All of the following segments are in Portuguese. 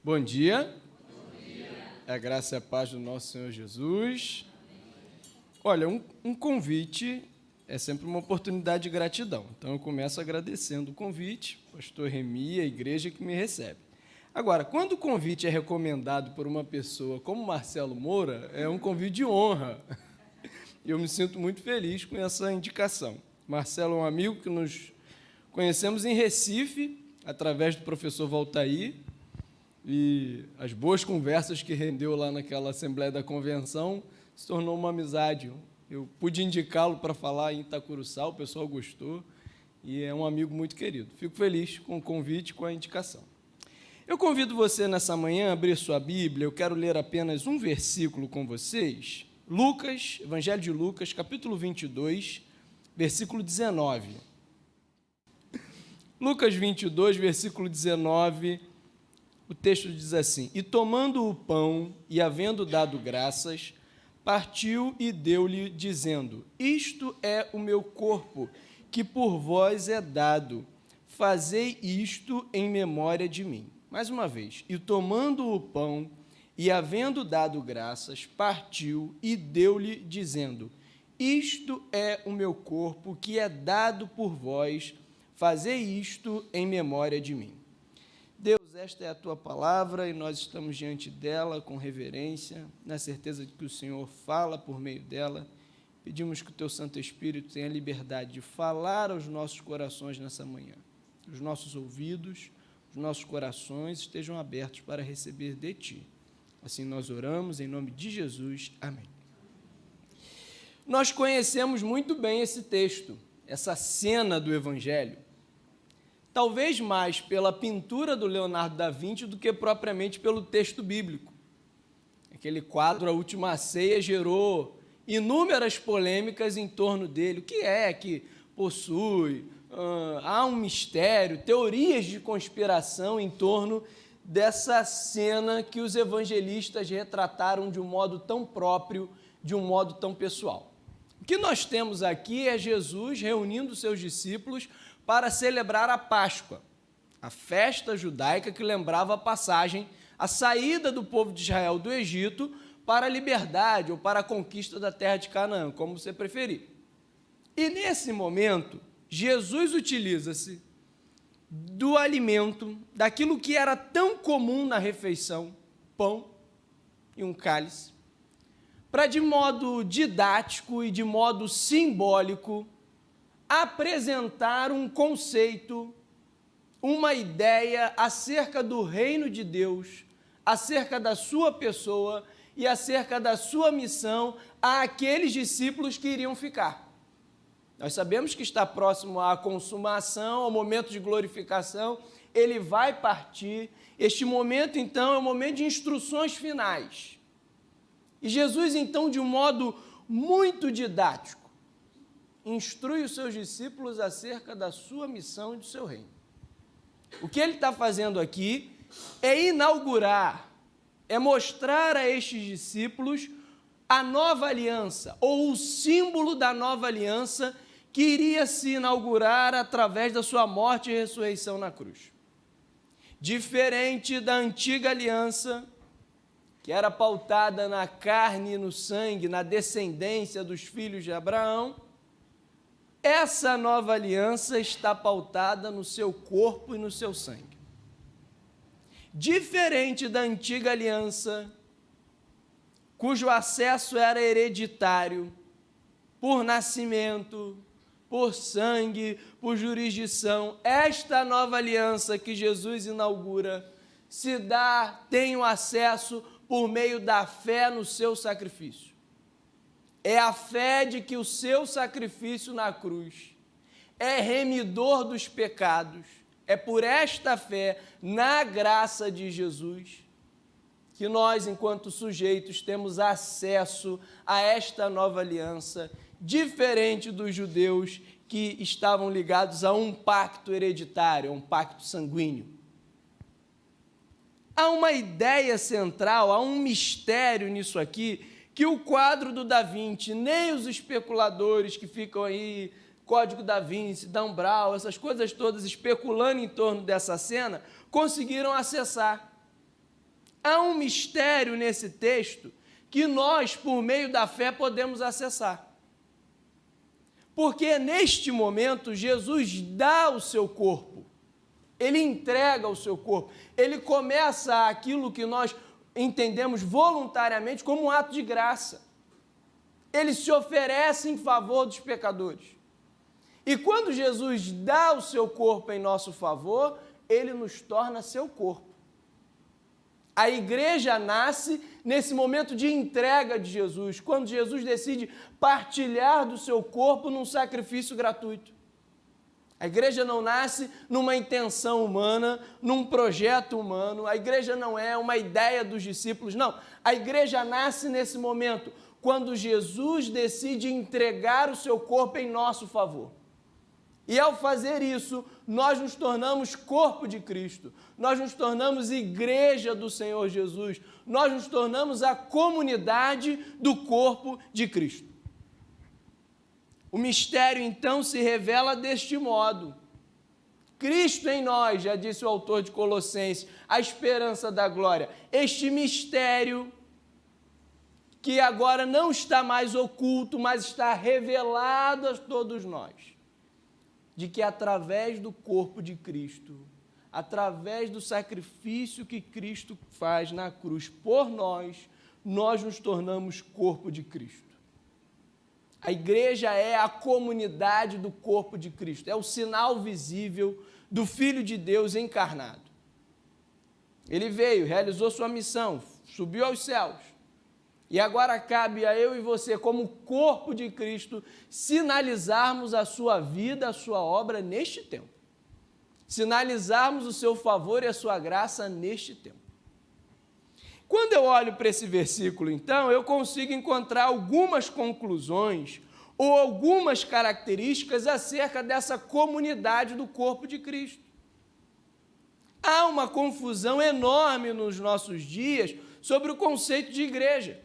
Bom dia. A graça e a paz do nosso Senhor Jesus. Olha, um convite é sempre uma oportunidade de gratidão. Então, eu começo agradecendo o convite, pastor Remi, a igreja que me recebe. Agora, quando o convite é recomendado por uma pessoa como Marcelo Moura, é um convite de honra. Eu me sinto muito feliz com essa indicação. Marcelo é um amigo que nos conhecemos em Recife, através do professor Valtair, e as boas conversas que rendeu lá naquela Assembleia da Convenção se tornou uma amizade. Eu pude indicá-lo para falar em Itacuruçá, o pessoal gostou, e é um amigo muito querido. Fico feliz com o convite e com a indicação. Eu convido você nessa manhã a abrir sua Bíblia. Eu quero ler apenas um versículo com vocês. Lucas, Evangelho de Lucas, capítulo 22, versículo 19. Lucas 22, versículo 19, o texto diz assim: E tomando o pão e havendo dado graças, partiu e deu-lhe, dizendo: Isto é o meu corpo, que por vós é dado. Fazei isto em memória de mim. Mais uma vez. E tomando o pão e havendo dado graças, partiu e deu-lhe, dizendo: Isto é o meu corpo, que é dado por vós. Fazei isto em memória de mim. Deus, esta é a Tua palavra e nós estamos diante dela com reverência, na certeza de que o Senhor fala por meio dela. Pedimos que o Teu Santo Espírito tenha liberdade de falar aos nossos corações nessa manhã. Os nossos ouvidos, os nossos corações estejam abertos para receber de Ti. Assim nós oramos em nome de Jesus. Amém. Nós conhecemos muito bem esse texto, essa cena do Evangelho. Talvez mais pela pintura do Leonardo da Vinci do que propriamente pelo texto bíblico. Aquele quadro, A Última Ceia, gerou inúmeras polêmicas em torno dele. O que é que possui? Há um mistério, teorias de conspiração em torno dessa cena que os evangelistas retrataram de um modo tão próprio, de um modo tão pessoal. O que nós temos aqui é Jesus reunindo seus discípulos para celebrar a Páscoa, a festa judaica que lembrava a passagem, a saída do povo de Israel do Egito para a liberdade ou para a conquista da terra de Canaã, como você preferir. E nesse momento, Jesus utiliza-se do alimento, daquilo que era tão comum na refeição, pão e um cálice, para de modo didático e de modo simbólico apresentar um conceito, uma ideia acerca do reino de Deus, acerca da sua pessoa e acerca da sua missão àqueles discípulos que iriam ficar. Nós sabemos que está próximo à consumação, ao momento de glorificação, ele vai partir. Este momento, então, é um momento de instruções finais. E Jesus, então, de um modo muito didático, instrui os seus discípulos acerca da sua missão e do seu reino. O que ele está fazendo aqui é inaugurar, é mostrar a estes discípulos a nova aliança, ou o símbolo da nova aliança que iria se inaugurar através da sua morte e ressurreição na cruz. Diferente da antiga aliança, que era pautada na carne e no sangue, na descendência dos filhos de Abraão, essa nova aliança está pautada no seu corpo e no seu sangue. Diferente da antiga aliança, cujo acesso era hereditário, por nascimento, por sangue, por jurisdição, esta nova aliança que Jesus inaugura se dá, tem o acesso por meio da fé no seu sacrifício. É a fé de que o seu sacrifício na cruz é remidor dos pecados. É por esta fé, na graça de Jesus, que nós, enquanto sujeitos, temos acesso a esta nova aliança, diferente dos judeus que estavam ligados a um pacto hereditário, a um pacto sanguíneo. Há uma ideia central, há um mistério nisso aqui, que o quadro do Da Vinci, nem os especuladores que ficam aí, Código Da Vinci, Dan Brown, essas coisas todas especulando em torno dessa cena, conseguiram acessar. Há um mistério nesse texto que nós, por meio da fé, podemos acessar. Porque neste momento, Jesus dá o seu corpo, ele entrega o seu corpo, ele começa aquilo que nós entendemos voluntariamente como um ato de graça. Ele se oferece em favor dos pecadores. E quando Jesus dá o seu corpo em nosso favor, ele nos torna seu corpo. A igreja nasce nesse momento de entrega de Jesus, quando Jesus decide partilhar do seu corpo num sacrifício gratuito. A igreja não nasce numa intenção humana, num projeto humano, a igreja não é uma ideia dos discípulos, não. A igreja nasce nesse momento, quando Jesus decide entregar o seu corpo em nosso favor. E ao fazer isso, nós nos tornamos corpo de Cristo, nós nos tornamos igreja do Senhor Jesus, nós nos tornamos a comunidade do corpo de Cristo. O mistério, então, se revela deste modo. Cristo em nós, já disse o autor de Colossenses, a esperança da glória. Este mistério que agora não está mais oculto, mas está revelado a todos nós, de que através do corpo de Cristo, através do sacrifício que Cristo faz na cruz por nós, nós nos tornamos corpo de Cristo. A igreja é a comunidade do corpo de Cristo, é o sinal visível do Filho de Deus encarnado. Ele veio, realizou sua missão, subiu aos céus, e agora cabe a eu e você, como corpo de Cristo, sinalizarmos a sua vida, a sua obra neste tempo. Sinalizarmos o seu favor e a sua graça neste tempo. Quando eu olho para esse versículo, então, eu consigo encontrar algumas conclusões ou algumas características acerca dessa comunidade do corpo de Cristo. Há uma confusão enorme nos nossos dias sobre o conceito de igreja.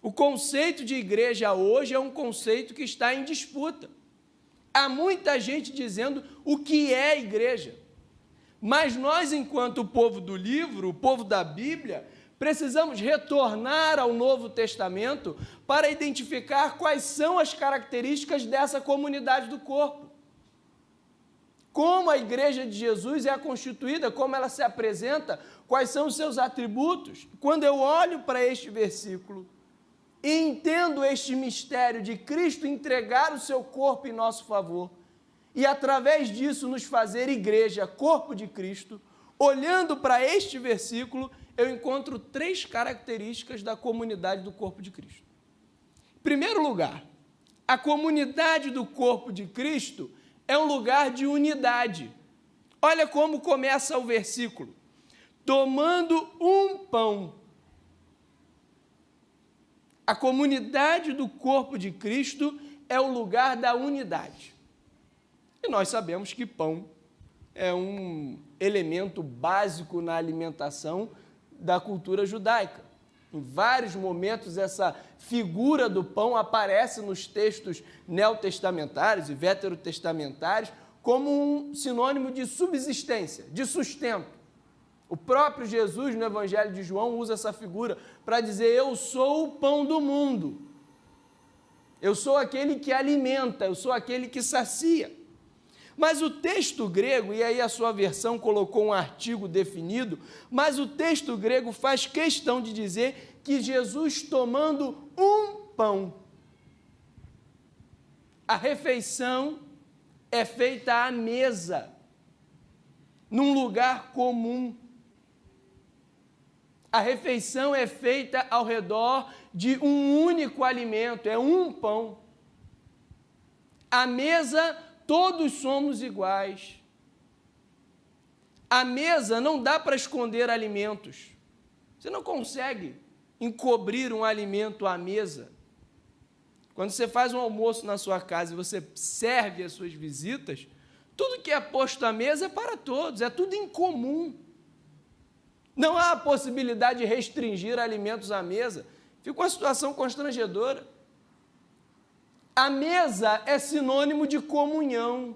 O conceito de igreja hoje é um conceito que está em disputa. Há muita gente dizendo o que é igreja. Mas nós, enquanto povo do livro, o povo da Bíblia, precisamos retornar ao Novo Testamento para identificar quais são as características dessa comunidade do corpo. Como a igreja de Jesus é constituída, como ela se apresenta, quais são os seus atributos. Quando eu olho para este versículo e entendo este mistério de Cristo entregar o seu corpo em nosso favor, e através disso nos fazer igreja, corpo de Cristo, olhando para este versículo, eu encontro 3 características da comunidade do corpo de Cristo. Em primeiro lugar, a comunidade do corpo de Cristo é um lugar de unidade. Olha como começa o versículo. Tomando um pão. A comunidade do corpo de Cristo é o lugar da unidade. E nós sabemos que pão é um elemento básico na alimentação da cultura judaica. Em vários momentos, essa figura do pão aparece nos textos neotestamentários e veterotestamentários como um sinônimo de subsistência, de sustento. O próprio Jesus, no Evangelho de João, usa essa figura para dizer: eu sou o pão do mundo. Eu sou aquele que alimenta, eu sou aquele que sacia. Mas o texto grego, e aí a sua versão colocou um artigo definido, mas o texto grego faz questão de dizer que Jesus tomando um pão. A refeição é feita à mesa, num lugar comum. A refeição é feita ao redor de um único alimento, é um pão. À mesa, todos somos iguais. À mesa não dá para esconder alimentos. Você não consegue encobrir um alimento à mesa. Quando você faz um almoço na sua casa e você serve as suas visitas, tudo que é posto à mesa é para todos, é tudo em comum. Não há a possibilidade de restringir alimentos à mesa. Fica uma situação constrangedora. A mesa é sinônimo de comunhão,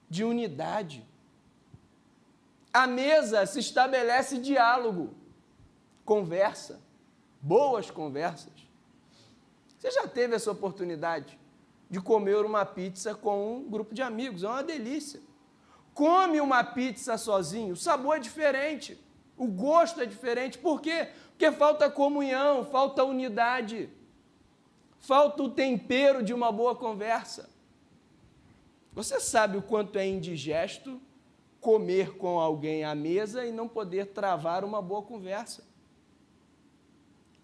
de unidade. À mesa se estabelece diálogo. conversa, boas conversas. Você já teve essa oportunidade de comer uma pizza com um grupo de amigos? É uma delícia. Come uma pizza sozinho, o sabor é diferente, o gosto é diferente. Por quê? Porque falta comunhão, falta unidade, falta o tempero de uma boa conversa. Você sabe o quanto é indigesto comer com alguém à mesa e não poder travar uma boa conversa.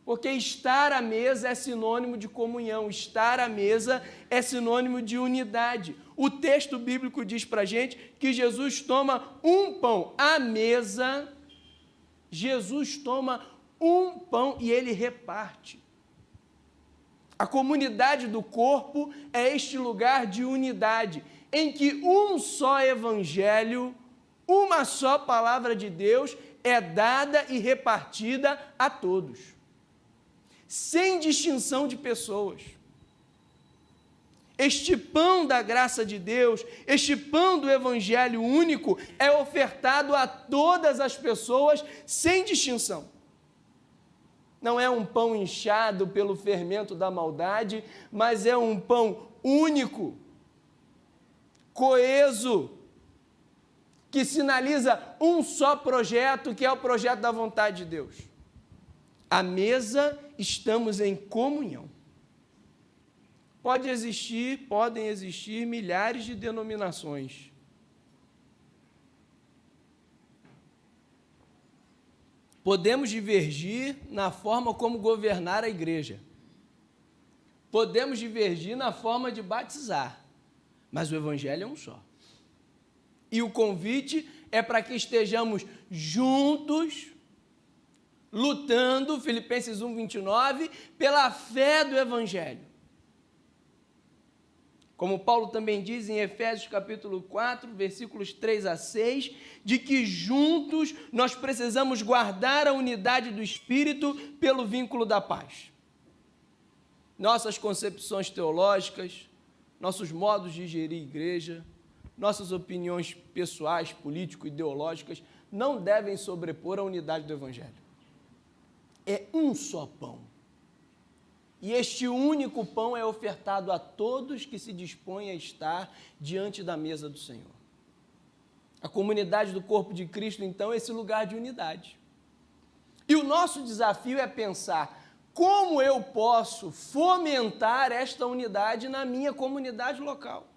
Porque estar à mesa é sinônimo de comunhão, estar à mesa é sinônimo de unidade. O texto bíblico diz para a gente que Jesus toma um pão à mesa, Jesus toma um pão e ele reparte. A comunidade do corpo é este lugar de unidade, em que um só evangelho, uma só palavra de Deus é dada e repartida a todos, sem distinção de pessoas. Este pão da graça de Deus, este pão do evangelho único é ofertado a todas as pessoas sem distinção. Não é um pão inchado pelo fermento da maldade, mas é um pão único, coeso, que sinaliza um só projeto, que é o projeto da vontade de Deus. À mesa estamos em comunhão. Podem existir milhares de denominações. Podemos divergir na forma como governar a igreja. Podemos divergir na forma de batizar. Mas o evangelho é um só. E o convite é para que estejamos juntos, lutando, Filipenses 1:29, pela fé do evangelho. Como Paulo também diz em Efésios capítulo 4, versículos 3 a 6, de que juntos nós precisamos guardar a unidade do Espírito pelo vínculo da paz. Nossas concepções teológicas, nossos modos de gerir igreja, nossas opiniões pessoais, político-ideológicas, não devem sobrepor a unidade do Evangelho. É um só pão. E este único pão é ofertado a todos que se dispõem a estar diante da mesa do Senhor. A comunidade do corpo de Cristo, então, é esse lugar de unidade. E o nosso desafio é pensar como eu posso fomentar esta unidade na minha comunidade local.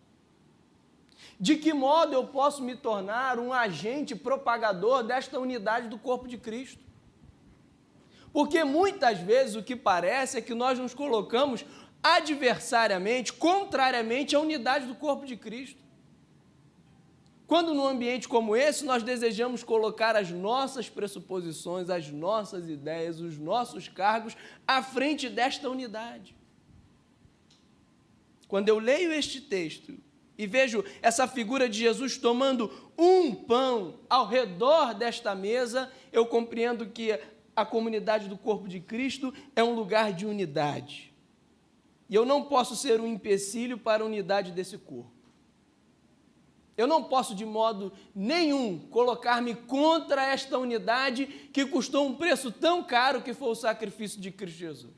De que modo eu posso me tornar um agente propagador desta unidade do corpo de Cristo? Porque muitas vezes o que parece é que nós nos colocamos adversariamente, contrariamente à unidade do corpo de Cristo. Quando num ambiente como esse nós desejamos colocar as nossas pressuposições, as nossas ideias, os nossos cargos à frente desta unidade. Quando eu leio este texto e vejo essa figura de Jesus tomando um pão ao redor desta mesa, eu compreendo que a comunidade do corpo de Cristo é um lugar de unidade. E eu não posso ser um empecilho para a unidade desse corpo. Eu não posso, de modo nenhum, colocar-me contra esta unidade que custou um preço tão caro que foi o sacrifício de Cristo Jesus.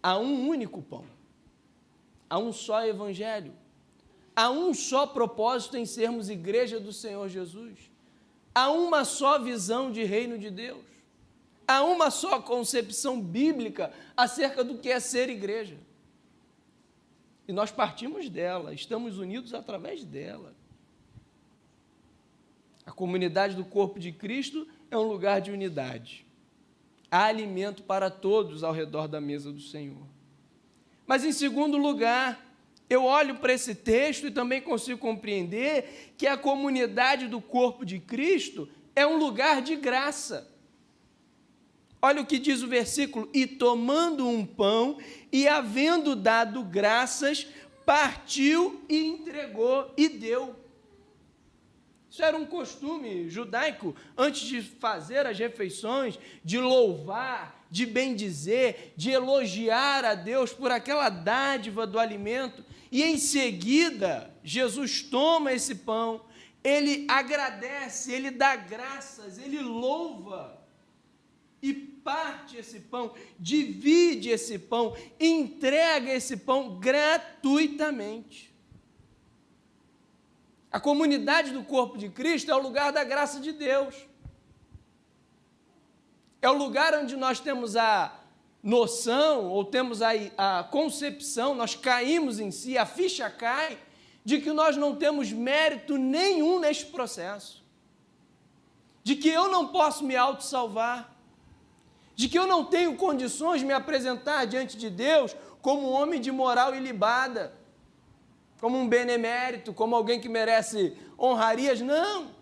Há um único pão. Há um só evangelho. Há um só propósito em sermos igreja do Senhor Jesus. Há uma só visão de reino de Deus. Há uma só concepção bíblica acerca do que é ser igreja. E nós partimos dela, estamos unidos através dela. A comunidade do corpo de Cristo é um lugar de unidade. Há alimento para todos ao redor da mesa do Senhor. Mas, em segundo lugar, eu olho para esse texto e também consigo compreender que a comunidade do corpo de Cristo é um lugar de graça. Olha o que diz o versículo: e tomando um pão e havendo dado graças, partiu e entregou e deu. Isso era um costume judaico, antes de fazer as refeições, de louvar, de bendizer, de elogiar a Deus por aquela dádiva do alimento. E em seguida, Jesus toma esse pão, ele agradece, ele dá graças, ele louva. e parte esse pão, divide esse pão, entrega esse pão gratuitamente. A comunidade do corpo de Cristo é o lugar da graça de Deus. É o lugar onde nós temos a noção, ou temos a concepção, nós caímos em si, a ficha cai, de que nós não temos mérito nenhum neste processo. De que eu não posso me autossalvar. De que eu não tenho condições de me apresentar diante de Deus como um homem de moral ilibada, como um benemérito, como alguém que merece honrarias. Não!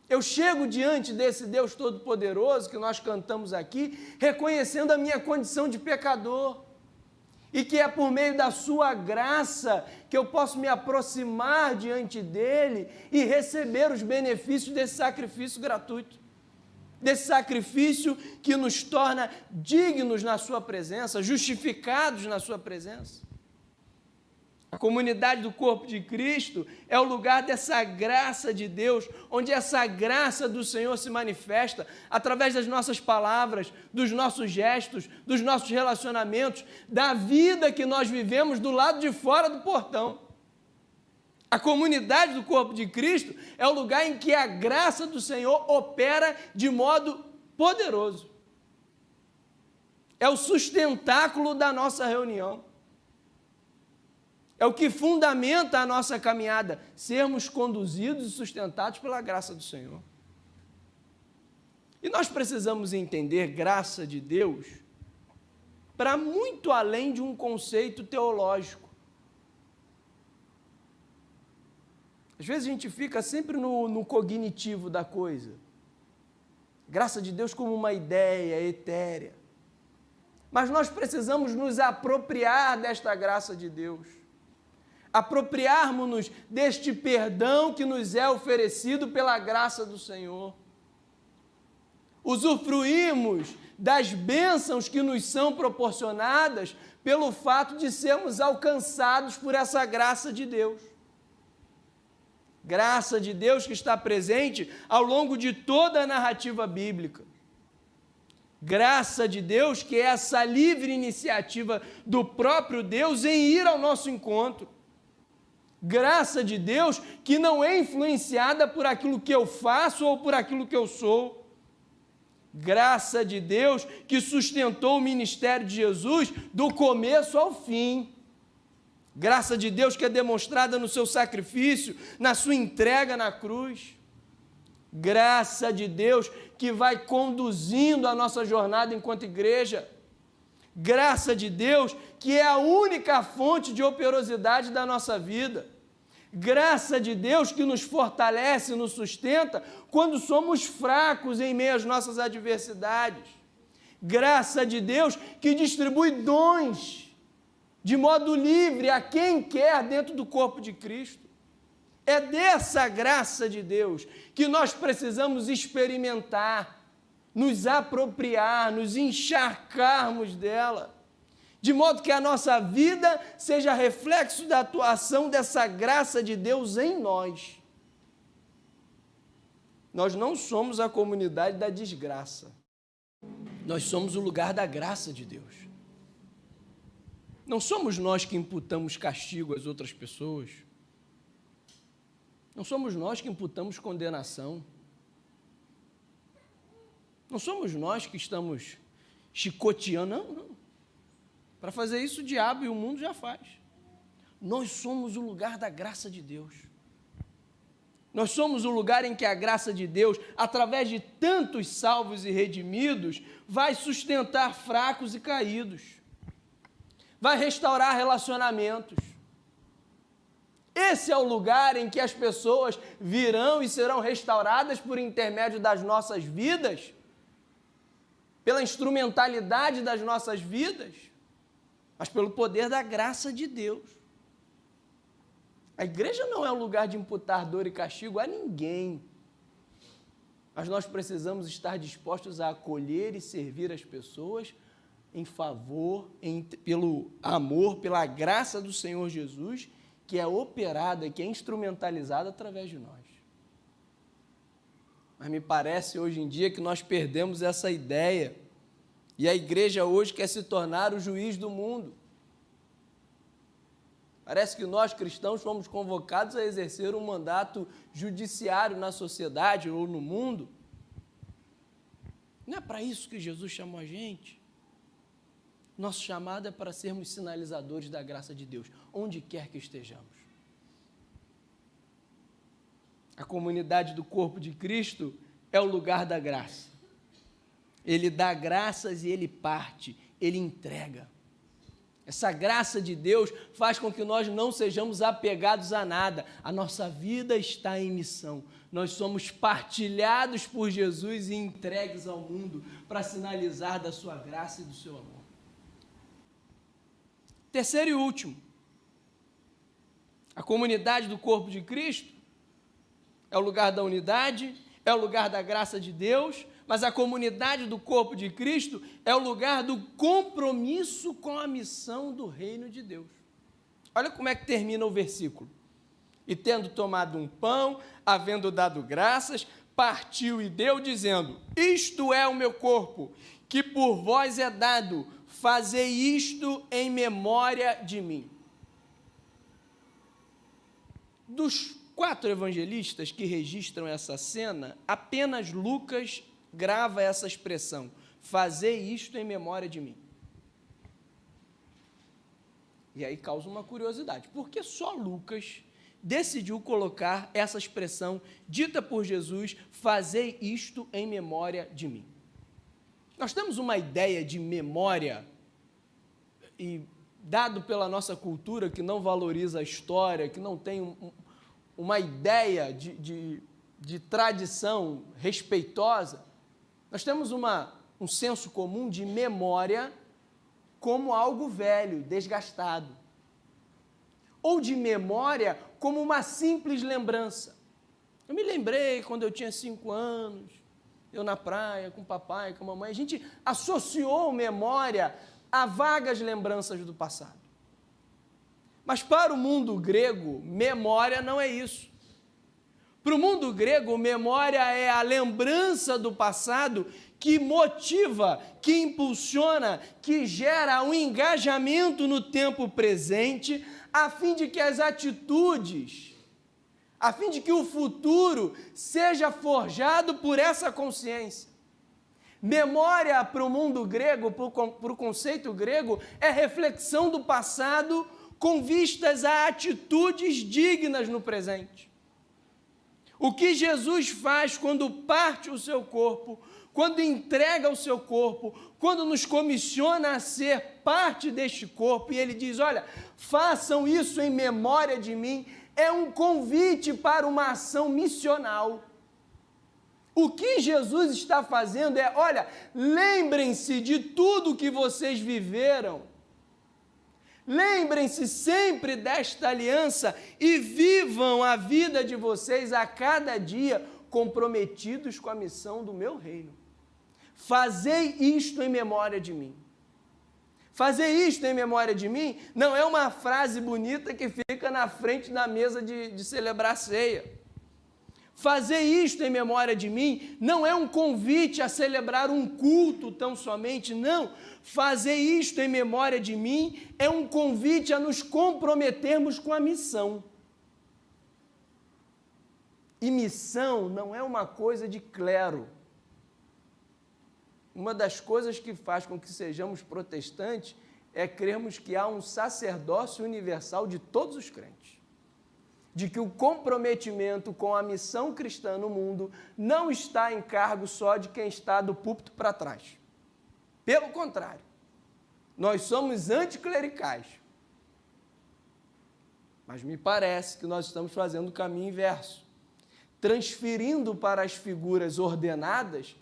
Eu chego diante desse Deus Todo-Poderoso que nós cantamos aqui, reconhecendo a minha condição de pecador, e que é por meio da sua graça que eu posso me aproximar diante dele e receber os benefícios desse sacrifício gratuito, desse sacrifício que nos torna dignos na sua presença, justificados na sua presença. A comunidade do corpo de Cristo é o lugar dessa graça de Deus, onde essa graça do Senhor se manifesta através das nossas palavras, dos nossos gestos, dos nossos relacionamentos, da vida que nós vivemos do lado de fora do portão. A comunidade do corpo de Cristo é o lugar em que a graça do Senhor opera de modo poderoso. É o sustentáculo da nossa reunião. É o que fundamenta a nossa caminhada, sermos conduzidos e sustentados pela graça do Senhor. E nós precisamos entender graça de Deus para muito além de um conceito teológico. Às vezes a gente fica sempre no cognitivo da coisa. Graça de Deus como uma ideia etérea. Mas nós precisamos nos apropriar desta graça de Deus. Apropriarmos-nos deste perdão que nos é oferecido pela graça do Senhor. Usufruímos das bênçãos que nos são proporcionadas pelo fato de sermos alcançados por essa graça de Deus. Graça de Deus que está presente ao longo de toda a narrativa bíblica. Graça de Deus que é essa livre iniciativa do próprio Deus em ir ao nosso encontro. Graça de Deus que não é influenciada por aquilo que eu faço ou por aquilo que eu sou. Graça de Deus que sustentou o ministério de Jesus do começo ao fim. Graça de Deus que é demonstrada no seu sacrifício, na sua entrega na cruz. Graça de Deus que vai conduzindo a nossa jornada enquanto igreja. Graça de Deus que é a única fonte de operosidade da nossa vida. Graça de Deus que nos fortalece e nos sustenta quando somos fracos em meio às nossas adversidades. Graça de Deus que distribui dons de modo livre a quem quer dentro do corpo de Cristo. É dessa graça de Deus que nós precisamos experimentar, nos apropriar, nos encharcarmos dela, de modo que a nossa vida seja reflexo da atuação dessa graça de Deus em nós. Nós não somos a comunidade da desgraça, nós somos o lugar da graça de Deus. Não somos nós que imputamos castigo às outras pessoas, não somos nós que imputamos condenação, não somos nós que estamos chicoteando, não. Para fazer isso, o diabo e o mundo já faz. Nós somos o lugar da graça de Deus. Nós somos o lugar em que a graça de Deus, através de tantos salvos e redimidos, vai sustentar fracos e caídos. Vai restaurar relacionamentos. Esse é o lugar em que as pessoas virão e serão restauradas por intermédio das nossas vidas, pela instrumentalidade das nossas vidas, mas pelo poder da graça de Deus. A igreja não é um lugar de imputar dor e castigo a ninguém, mas nós precisamos estar dispostos a acolher e servir as pessoas em favor, pelo amor, pela graça do Senhor Jesus, que é operada, que é instrumentalizada através de nós. Mas me parece hoje em dia que nós perdemos essa ideia. E a igreja hoje quer se tornar o juiz do mundo. Parece que nós, cristãos, fomos convocados a exercer um mandato judiciário na sociedade ou no mundo. Não é para isso que Jesus chamou a gente. Nosso chamado é para sermos sinalizadores da graça de Deus, onde quer que estejamos. A comunidade do corpo de Cristo é o lugar da graça. Ele dá graças e ele parte, ele entrega. Essa graça de Deus faz com que nós não sejamos apegados a nada. A nossa vida está em missão. Nós somos partilhados por Jesus e entregues ao mundo para sinalizar da sua graça e do seu amor. Terceiro e último, a comunidade do corpo de Cristo é o lugar da unidade, é o lugar da graça de Deus, mas a comunidade do corpo de Cristo é o lugar do compromisso com a missão do reino de Deus. Olha como é que termina o versículo. E tendo tomado um pão, havendo dado graças, partiu e deu, dizendo: isto é o meu corpo, que por vós é dado, fazei isto em memória de mim. Dos 4 evangelistas que registram essa cena, apenas Lucas grava essa expressão: fazei isto em memória de mim. E aí causa uma curiosidade, porque só Lucas decidiu colocar essa expressão dita por Jesus: fazei isto em memória de mim. Nós temos uma ideia de memória, e dado pela nossa cultura que não valoriza a história, que não tem uma ideia de tradição respeitosa, nós temos um senso comum de memória como algo velho, desgastado, ou de memória como uma simples lembrança. Eu me lembrei quando eu tinha 5 anos, eu na praia com o papai, com a mamãe, a gente associou memória a vagas lembranças do passado. Mas para o mundo grego, memória não é isso. Para o mundo grego, memória é a lembrança do passado que motiva, que impulsiona, que gera um engajamento no tempo presente, a fim de que as atitudes, a fim de que o futuro seja forjado por essa consciência. Memória para o mundo grego, para o conceito grego, é reflexão do passado com vistas a atitudes dignas no presente. O que Jesus faz quando parte o seu corpo, quando entrega o seu corpo, quando nos comissiona a ser parte deste corpo, e ele diz: olha, façam isso em memória de mim, é um convite para uma ação missional. O que Jesus está fazendo é: olha, lembrem-se de tudo que vocês viveram, lembrem-se sempre desta aliança e vivam a vida de vocês a cada dia comprometidos com a missão do meu reino. Fazei isto em memória de mim. Fazer isto em memória de mim não é uma frase bonita que fica na frente da mesa de celebrar a ceia. Fazer isto em memória de mim não é um convite a celebrar um culto tão somente, não. Fazer isto em memória de mim é um convite a nos comprometermos com a missão. E missão não é uma coisa de clero. Uma das coisas que faz com que sejamos protestantes é crermos que há um sacerdócio universal de todos os crentes. De que o comprometimento com a missão cristã no mundo não está em cargo só de quem está do púlpito para trás. Pelo contrário, nós somos anticlericais. Mas me parece que nós estamos fazendo o caminho inverso, transferindo para as figuras ordenadas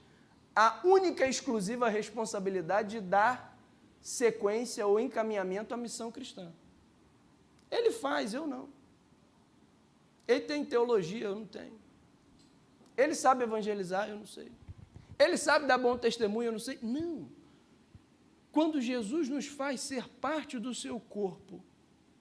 a única e exclusiva responsabilidade de dar sequência ou encaminhamento à missão cristã. Ele faz, eu não. Ele tem teologia, eu não tenho. Ele sabe evangelizar, eu não sei. Ele sabe dar bom testemunho, eu não sei. Não. Quando Jesus nos faz ser parte do seu corpo,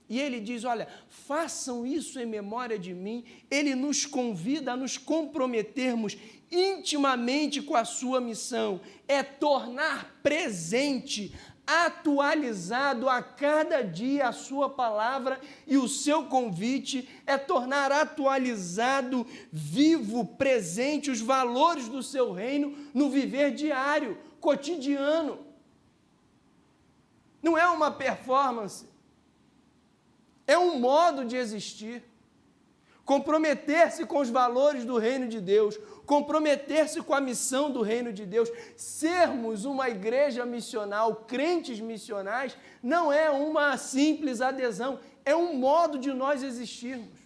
E ele diz, olha, façam isso em memória de mim. Ele nos convida a nos comprometermos intimamente com a sua missão. É tornar presente, atualizado a cada dia a sua palavra e o seu convite é tornar atualizado, vivo, presente os valores do seu reino no viver diário, cotidiano. Não é uma performance, é um modo de existir. Comprometer-se com os valores do reino de Deus, comprometer-se com a missão do reino de Deus, sermos uma igreja missional, crentes missionais, não é uma simples adesão, é um modo de nós existirmos.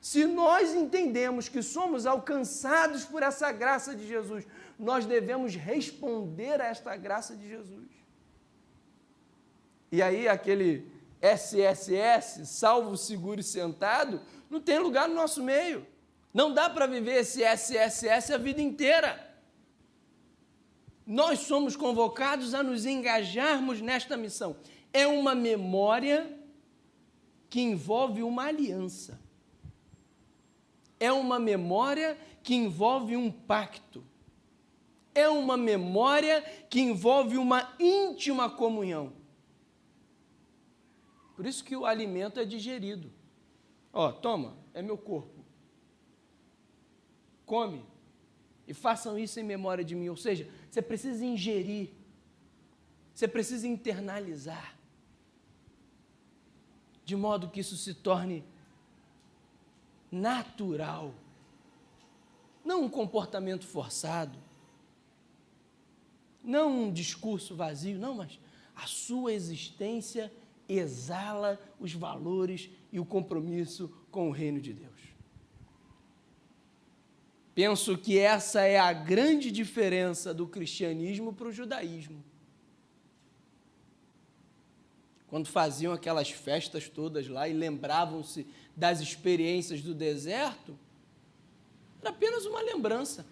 Se nós entendemos que somos alcançados por essa graça de Jesus, nós devemos responder a esta graça de Jesus. E aí aquele SSS, salvo, seguro e sentado, não tem lugar no nosso meio. Não dá para viver esse SSS a vida inteira. Nós somos convocados a nos engajarmos nesta missão. É uma memória que envolve uma aliança. É uma memória que envolve um pacto. É uma memória que envolve uma íntima comunhão. Por isso que o alimento é digerido. Ó, toma, é meu corpo. Come e façam isso em memória de mim. Ou seja, você precisa ingerir, você precisa internalizar, de modo que isso se torne natural, não um comportamento forçado, não um discurso vazio, não, mas a sua existência exala os valores e o compromisso com o reino de Deus. Penso que essa é a grande diferença do cristianismo para o judaísmo. Quando faziam aquelas festas todas lá e lembravam-se das experiências do deserto, era apenas uma lembrança.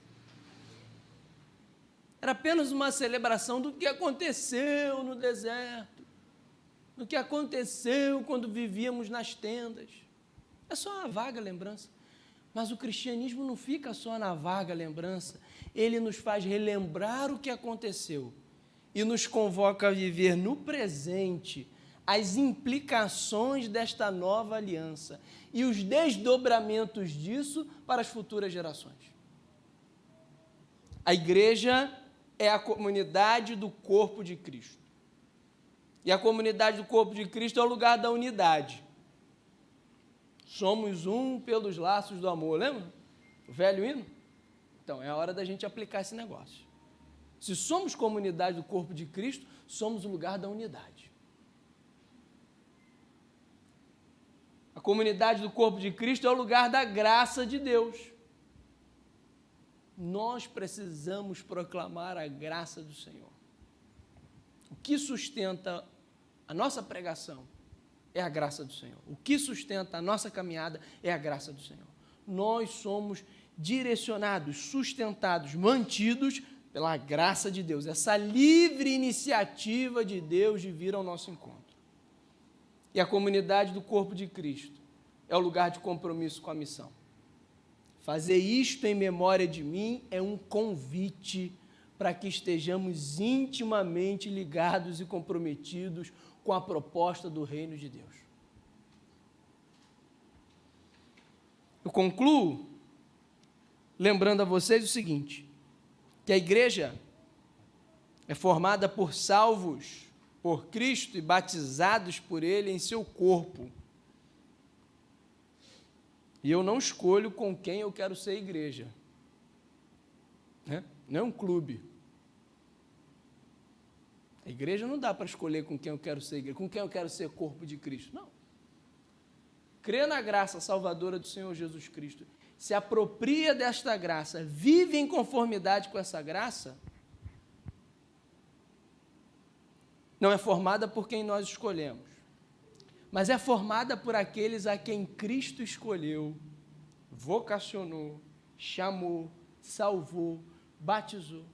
Era apenas uma celebração do que aconteceu no deserto, do que aconteceu quando vivíamos nas tendas. É só uma vaga lembrança. Mas o cristianismo não fica só na vaga lembrança, ele nos faz relembrar o que aconteceu e nos convoca a viver no presente as implicações desta nova aliança e os desdobramentos disso para as futuras gerações. A igreja é a comunidade do corpo de Cristo. E a comunidade do corpo de Cristo é o lugar da unidade. Somos um pelos laços do amor, lembra? O velho hino? Então, é a hora da gente aplicar esse negócio. Se somos comunidade do corpo de Cristo, somos o lugar da unidade. A comunidade do corpo de Cristo é o lugar da graça de Deus. Nós precisamos proclamar a graça do Senhor. O que sustenta a nossa pregação é a graça do Senhor. O que sustenta a nossa caminhada é a graça do Senhor. Nós somos direcionados, sustentados, mantidos pela graça de Deus, essa livre iniciativa de Deus de vir ao nosso encontro. E a comunidade do corpo de Cristo é o lugar de compromisso com a missão. Fazer isto em memória de mim é um convite para que estejamos intimamente ligados e comprometidos com a proposta do reino de Deus. Eu concluo lembrando a vocês o seguinte, que a igreja é formada por salvos por Cristo e batizados por Ele em seu corpo. E eu não escolho com quem eu quero ser igreja. Não é um clube. A igreja não dá para escolher com quem eu quero ser igreja, com quem eu quero ser corpo de Cristo. Não. Crê na graça salvadora do Senhor Jesus Cristo, se apropria desta graça, vive em conformidade com essa graça, não é formada por quem nós escolhemos, mas é formada por aqueles a quem Cristo escolheu, vocacionou, chamou, salvou, batizou.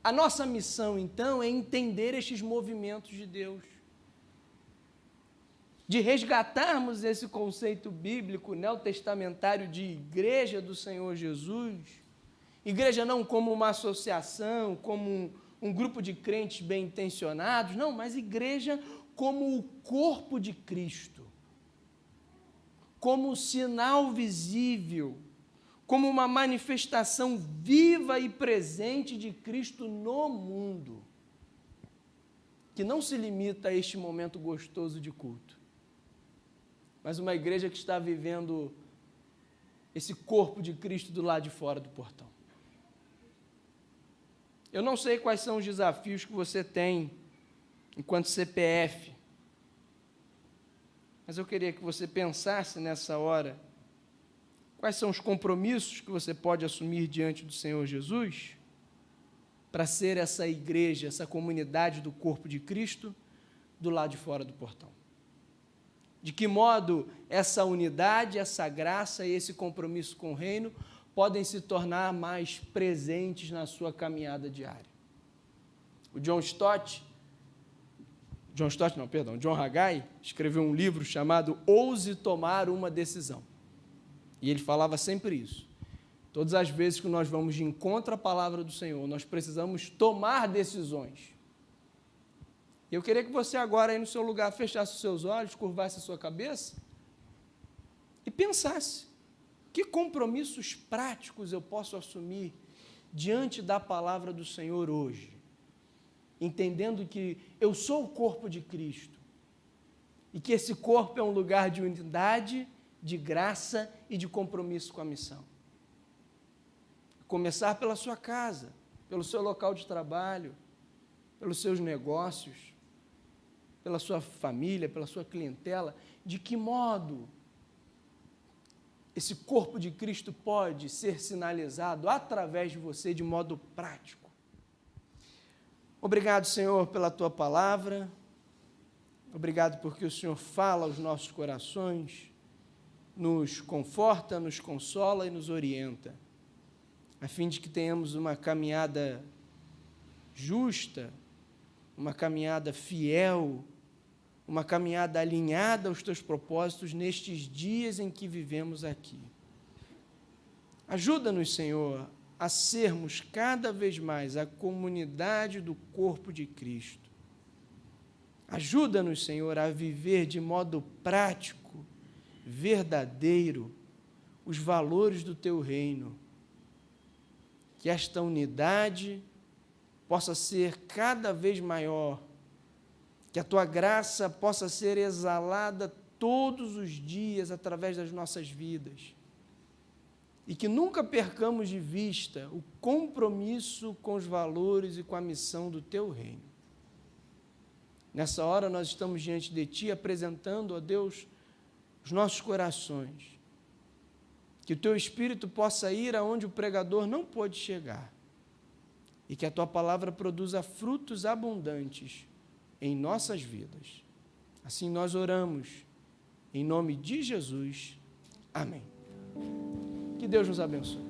A nossa missão, então, é entender estes movimentos de Deus. de resgatarmos esse conceito bíblico neotestamentário de igreja do Senhor Jesus. Igreja não como uma associação, como um grupo de crentes bem-intencionados, não, mas igreja como o corpo de Cristo, como sinal visível, como uma manifestação viva e presente de Cristo no mundo, que não se limita a este momento gostoso de culto, mas uma igreja que está vivendo esse corpo de Cristo do lado de fora do portão. Eu não sei quais são os desafios que você tem enquanto CPF, mas eu queria que você pensasse nessa hora, quais são os compromissos que você pode assumir diante do Senhor Jesus para ser essa igreja, essa comunidade do corpo de Cristo do lado de fora do portão. De que modo essa unidade, essa graça e esse compromisso com o reino podem se tornar mais presentes na sua caminhada diária. O John Haggai escreveu um livro chamado Ouse Tomar uma Decisão. E ele falava sempre isso. Todas as vezes que nós vamos de encontro à palavra do Senhor, nós precisamos tomar decisões. E eu queria que você agora, aí no seu lugar, fechasse os seus olhos, curvasse a sua cabeça e pensasse, que compromissos práticos eu posso assumir diante da palavra do Senhor hoje? Entendendo que eu sou o corpo de Cristo e que esse corpo é um lugar de unidade, de graça e de compromisso com a missão. Começar pela sua casa, pelo seu local de trabalho, pelos seus negócios, pela sua família, pela sua clientela. De que modo esse corpo de Cristo pode ser sinalizado através de você de modo prático? Obrigado, Senhor, pela Tua palavra. Obrigado porque o Senhor fala aos nossos corações, nos conforta, nos consola e nos orienta, a fim de que tenhamos uma caminhada justa, uma caminhada fiel, uma caminhada alinhada aos Teus propósitos nestes dias em que vivemos aqui. Ajuda-nos, Senhor, a sermos cada vez mais a comunidade do corpo de Cristo. Ajuda-nos, Senhor, a viver de modo prático, verdadeiro, os valores do Teu reino. Que esta unidade possa ser cada vez maior, que a Tua graça possa ser exalada todos os dias através das nossas vidas, e que nunca percamos de vista o compromisso com os valores e com a missão do Teu reino. Nessa hora nós estamos diante de Ti, apresentando, ó Deus, os nossos corações, que o Teu Espírito possa ir aonde o pregador não pôde chegar, e que a Tua palavra produza frutos abundantes em nossas vidas. Assim nós oramos, em nome de Jesus. Amém. Que Deus nos abençoe.